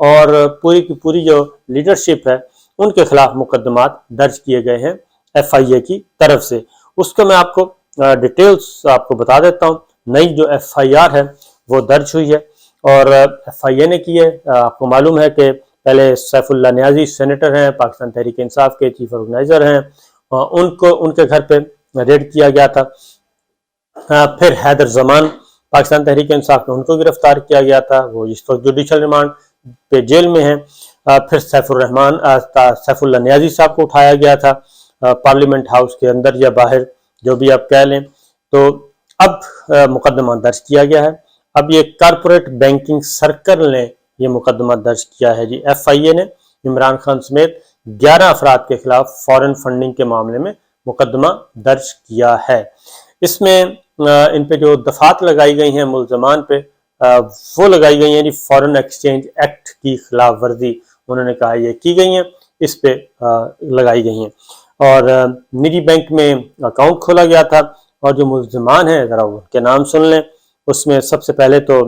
اور پوری کی پوری جو لیڈرشپ ہے ان کے خلاف مقدمات درج کیے گئے ہیں FIA کی طرف سے۔ اس کو میں آپ کو ڈیٹیلز آپ کو بتا دیتا ہوں۔ نئی جو FIR ہے وہ درج ہوئی ہے اور FIA نے کی ہے۔ آپ کو معلوم ہے کہ پہلے سیف اللہ نیازی سینیٹر ہیں، پاکستان تحریک انصاف کے چیف آرگنائزر ہیں، ان کے گھر پہ ریڈ کیا گیا تھا۔ پھر حیدر زمان پاکستان تحریک انصاف میں ان کو گرفتار کیا گیا تھا، وہ اس وقت جوڈیشل ریمانڈ پہ جیل میں ہیں۔ پھر سیف اللہ نیازی صاحب کو اٹھایا گیا تھا پارلیمنٹ ہاؤس کے اندر یا باہر، جو بھی آپ کہہ لیں۔ تو اب مقدمہ درج کیا گیا ہے۔ اب یہ کارپوریٹ بینکنگ سرکل نے یہ مقدمہ درج کیا ہے جی۔ FIA نے عمران خان سمیت 11 افراد کے خلاف فورن فنڈنگ کے معاملے میں مقدمہ درج کیا ہے۔ اس میں ان پہ جو دفعات لگائی گئی ہیں ملزمان پہ، وہ لگائی گئی ہیں جی فورن ایکسچینج ایکٹ کی خلاف ورزی، انہوں نے کہا یہ کی گئی ہیں، اس پہ لگائی گئی ہیں۔ اور نجی بینک میں اکاؤنٹ کھولا گیا تھا، اور جو ملزمان ہیں ذرا ان کے نام سن لیں۔ اس میں سب سے پہلے تو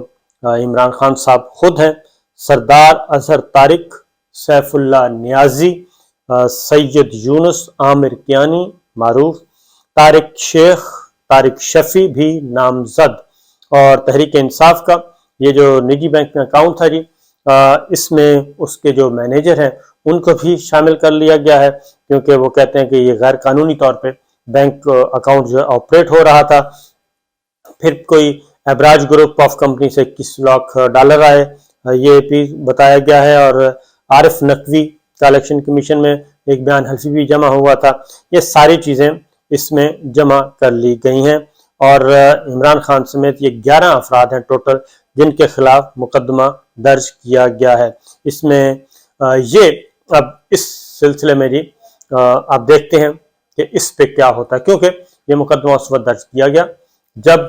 عمران خان صاحب خود ہیں، سردار اظہر طارق، سیف اللہ نیازی، سید یونس عامر کیانی معروف، طارق شیخ، طارق شفیع بھی نامزد، اور تحریک انصاف کا یہ جو نجی بینک میں اکاؤنٹ تھا جی، اس میں اس کے جو مینیجر ہیں ان کو بھی شامل کر لیا گیا ہے، کیونکہ وہ کہتے ہیں کہ یہ غیر قانونی طور پہ بینک اکاؤنٹ جو آپریٹ ہو رہا تھا۔ پھر کوئی ابراج گروپ آف کمپنی سے $21 لاکھ آئے، یہ بھی بتایا گیا ہے۔ اور عارف نقوی کا الیکشن کمیشن میں ایک بیان حلفی بھی جمع ہوا تھا۔ یہ ساری چیزیں اس میں جمع کر لی گئی ہیں، اور عمران خان سمیت یہ 11 افراد ہیں ٹوٹل جن کے خلاف مقدمہ درج کیا گیا ہے۔ اس میں یہ اب اس سلسلے میں جی آپ دیکھتے ہیں کہ اس پہ کیا ہوتا ہے، کیونکہ یہ مقدمہ اس وقت درج کیا گیا جب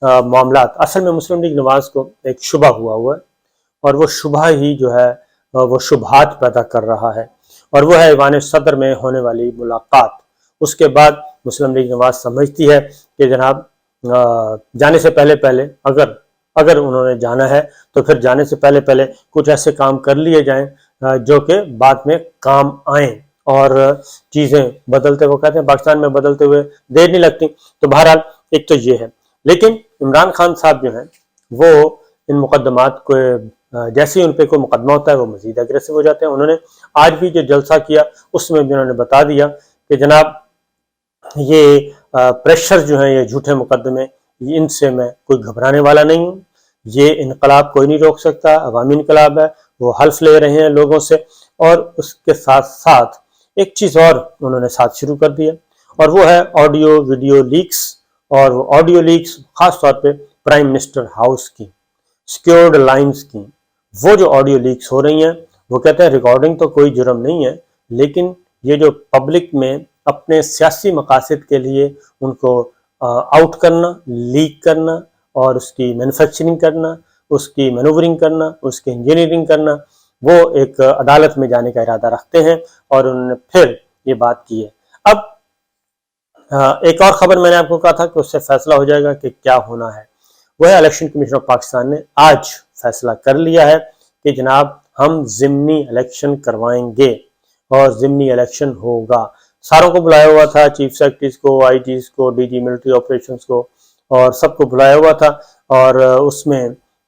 معاملات، اصل میں مسلم لیگ نواز کو ایک شبہ ہوا ہے، اور وہ شبہ ہی جو ہے وہ شبہات پیدا کر رہا ہے، اور وہ ہے ایوان صدر میں ہونے والی ملاقات۔ اس کے بعد مسلم لیگ نواز سمجھتی ہے کہ جناب جانے سے پہلے اگر انہوں نے جانا ہے تو پھر جانے سے پہلے کچھ ایسے کام کر لیے جائیں جو کہ بعد میں کام آئیں، اور چیزیں بدلتے، وہ کہتے ہیں پاکستان میں بدلتے ہوئے دیر نہیں لگتی۔ تو بہرحال ایک تو یہ ہے، لیکن عمران خان صاحب جو ہیں وہ ان مقدمات کو جیسے ہی ان پہ کوئی مقدمہ ہوتا ہے وہ مزید اگریسو ہو جاتے ہیں۔ انہوں نے آج بھی جو جلسہ کیا اس میں بھی انہوں نے بتا دیا کہ جناب یہ پریشر جو ہیں، یہ جھوٹے مقدمے، ان سے میں کوئی گھبرانے والا نہیں ہوں، یہ انقلاب کوئی نہیں روک سکتا، عوامی انقلاب ہے، وہ حلف لے رہے ہیں لوگوں سے۔ اور اس کے ساتھ ساتھ ایک چیز اور انہوں نے ساتھ شروع کر دیا، اور وہ ہے آڈیو ویڈیو لیکس، اور وہ آڈیو لیکس خاص طور پہ پرائم منسٹر ہاؤس کی سیکیورڈ لائنز کی، وہ جو آڈیو لیکس ہو رہی ہیں، وہ کہتے ہیں ریکارڈنگ تو کوئی جرم نہیں ہے، لیکن یہ جو پبلک میں اپنے سیاسی مقاصد کے لیے ان کو آؤٹ کرنا، لیک کرنا، اور اس کی مینوفیکچرنگ کرنا، اس کی مینوورنگ کرنا، اس کی انجینئرنگ کرنا، وہ ایک عدالت میں جانے کا ارادہ رکھتے ہیں، اور انہوں نے پھر یہ بات کی ہے۔ اب ایک اور خبر میں نے آپ کو کہا تھا کہ اس سے فیصلہ ہو جائے گا کہ کیا ہونا ہے، وہ ہے الیکشن کمیشن آف پاکستان نے آج فیصلہ کر لیا ہے کہ جناب ہم ضمنی الیکشن کروائیں گے، اور ضمنی الیکشن ہوگا۔ ساروں کو بلایا ہوا تھا، چیف سیکرٹریز کو، آئی جیز کو، ڈی جی ملٹری آپریشنز کو، اور سب کو بلایا ہوا تھا۔ اور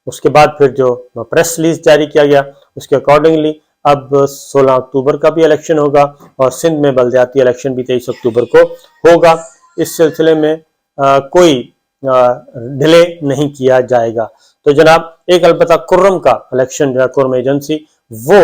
اس کے بعد پھر جو پریس ریلیز جاری کیا گیا اس کے اکارڈنگلی اب 16 اکتوبر کا بھی الیکشن ہوگا، اور سندھ میں بلدیاتی الیکشن بھی 23 اکتوبر کو ہوگا۔ اس سلسلے میں کوئی ڈیلے نہیں کیا جائے گا۔ تو جناب ایک البتہ کرم کا الیکشن جو ہے کرم ایجنسی، وہ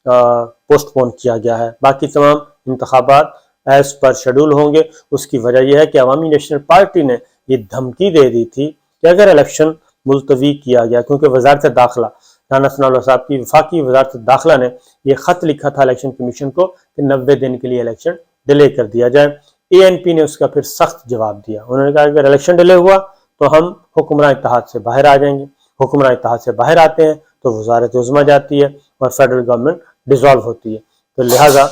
پوسٹ پون کیا گیا ہے، باقی تمام انتخابات ایز پر شیڈول ہوں گے۔ اس کی وجہ یہ ہے کہ عوامی نیشنل پارٹی نے یہ دھمکی دے دی تھی کہ اگر الیکشن ملتوی کیا گیا، کیونکہ وزارت داخلہ، رانا ثناء اللہ صاحب کی وفاقی وزارت داخلہ نے یہ خط لکھا تھا الیکشن کمیشن کو کہ 90 دن کے لیے الیکشن ڈیلے کر دیا جائے۔ ANP نے اس کا پھر سخت جواب دیا، انہوں نے کہا کہ اگر الیکشن ڈیلے ہوا تو ہم حکمراں اتحاد سے باہر آ جائیں گے، حکمراں اتحاد سے باہر آتے ہیں تو وزارت عظمیٰ جاتی ہے اور فیڈرل گورنمنٹ ڈیزالو ہوتی ہے۔ تو لہٰذا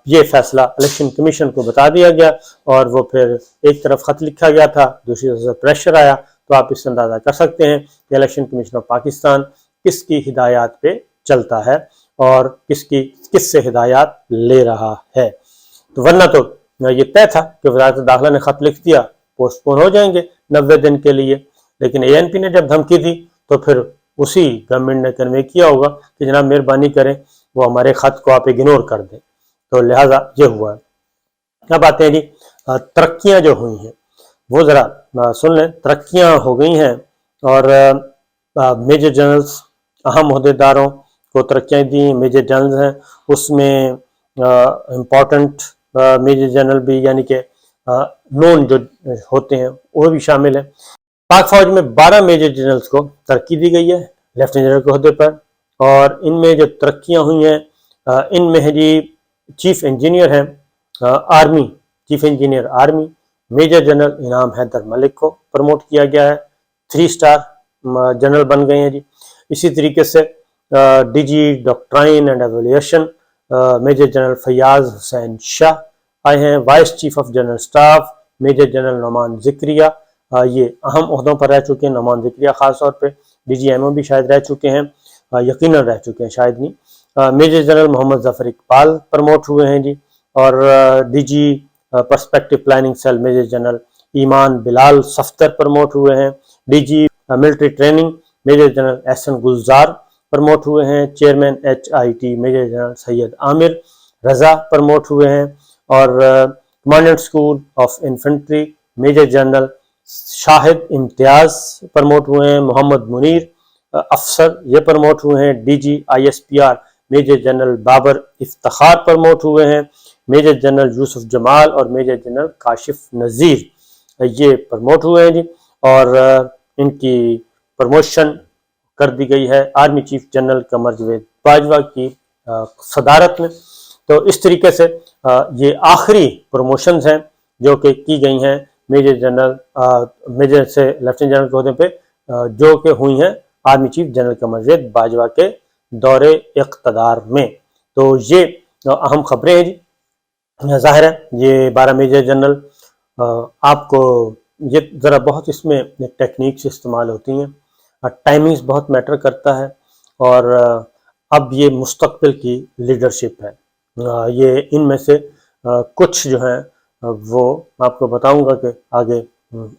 یہ فیصلہ الیکشن کمیشن کو بتا دیا گیا، اور وہ پھر ایک طرف خط لکھا گیا تھا، دوسری طرف سے پریشر آیا۔ تو آپ اس سے اندازہ کر سکتے ہیں کہ الیکشن کمیشن آف پاکستان کس کی ہدایات پہ چلتا ہے اور کس سے ہدایات لے رہا ہے. تو ورنہ تو یہ طے تھا کہ وزارت داخلہ نے خط لکھ دیا پوسٹ پون ہو جائیں گے 90 دن کے لیے، لیکن اے این پی نے جب دھمکی دی تو پھر اسی گورنمنٹ نے کنوے کیا ہوگا کہ جناب مہربانی کریں وہ ہمارے خط کو آپ اگنور کر دیں. تو لہٰذا یہ ہوا ہے. اب آتے ہیں جی ترقیاں جو ہوئی ہیں وہ ذرا سن لیں. ترقیاں ہو گئی ہیں اور میجر جنرلز اہم عہدیداروں کو ترقیاں دی. میجر جنرلز ہیں اس میں امپورٹنٹ میجر جنرل بھی یعنی کہ نون جو ہوتے ہیں وہ بھی شامل ہیں. پاک فوج میں 12 میجر جنرلز کو ترقی دی گئی ہے لیفٹیننٹ جنرل کے عہدے پر، اور ان میں جو ترقیاں ہوئی ہیں ان میں ہے جی چیف انجینئر ہیں army, chief engineer army major general Inam Haider ملک کو پروموٹ کیا گیا ہے، 3 اسٹار جنرل بن گئے ہیں جی. اسی طریقے سے D G doctrine and evaluation major general Fayyaz Hussain Shah آئے ہیں. Vice chief of general staff major general Nauman Zakaria, یہ اہم عہدوں پر رہ چکے ہیں. نعمان ذکریہ خاص طور پہ ڈی جی ایم او بھی شاید رہ چکے ہیں، یقیناً رہ چکے ہیں شاید نہیں. Major general Muhammad Zafar Iqbal promote ہوئے ہیں جی. اور D G perspective planning cell major general Iman Bilal Safdar promote ہوئے ہیں. D G military training major general Ahsan Gulzar promote ہوئے ہیں. Chairman HIT major general Syed Amir Raza promote ہوئے ہیں. اور commandant school of infantry major general Shahid Imtiaz promote ہوئے ہیں. محمد منیر افسر یہ پروموٹ ہوئے ہیں. D G ISPR major general Babar Iftikhar promote ہوئے ہیں. میجر جنرل یوسف جمال اور میجر جنرل کاشف نذیر یہ پروموٹ ہوئے ہیں جی. اور ان کی پروموشن کر دی گئی ہے army chief general Qamar Javed Bajwa کی صدارت میں. تو اس طریقے سے یہ آخری پروموشنز ہیں جو کہ کی گئی ہیں میجر سے لیفٹیننٹ جنرل کے عہدے پہ جو کہ ہوئی ہیں army chief general Qamar Javed Bajwa کے دور اقتدار میں. تو یہ اہم خبریں ہیں جی. ظاہر ہے یہ 12 میجر جنرل آپ کو یہ ذرا بہت اس میں ٹیکنیکس استعمال ہوتی ہیں، ٹائمنگز بہت میٹر کرتا ہے، اور اب یہ مستقبل کی لیڈرشپ ہے. یہ ان میں سے کچھ جو ہیں وہ آپ کو بتاؤں گا کہ آگے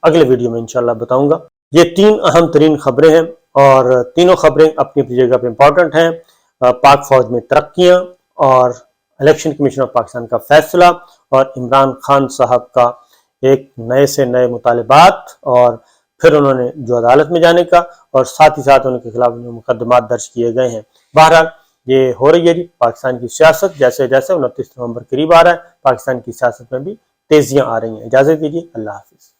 اگلے ویڈیو میں انشاءاللہ بتاؤں گا. یہ 3 اہم ترین خبریں ہیں اور تینوں خبریں اپنی اپنی جگہ پہ امپورٹنٹ ہیں. پاک فوج میں ترقیاں اور الیکشن کمیشن آف پاکستان کا فیصلہ اور عمران خان صاحب کا ایک نئے سے نئے مطالبات، اور پھر انہوں نے جو عدالت میں جانے کا، اور ساتھ ہی ساتھ ان کے خلاف مقدمات درج کیے گئے ہیں. بہرحال یہ ہو رہی ہے جی پاکستان کی سیاست. جیسے جیسے 29 نومبر قریب آ رہا ہے پاکستان کی سیاست میں بھی تیزیاں آ رہی ہیں. اجازت دیجیے، اللہ حافظ.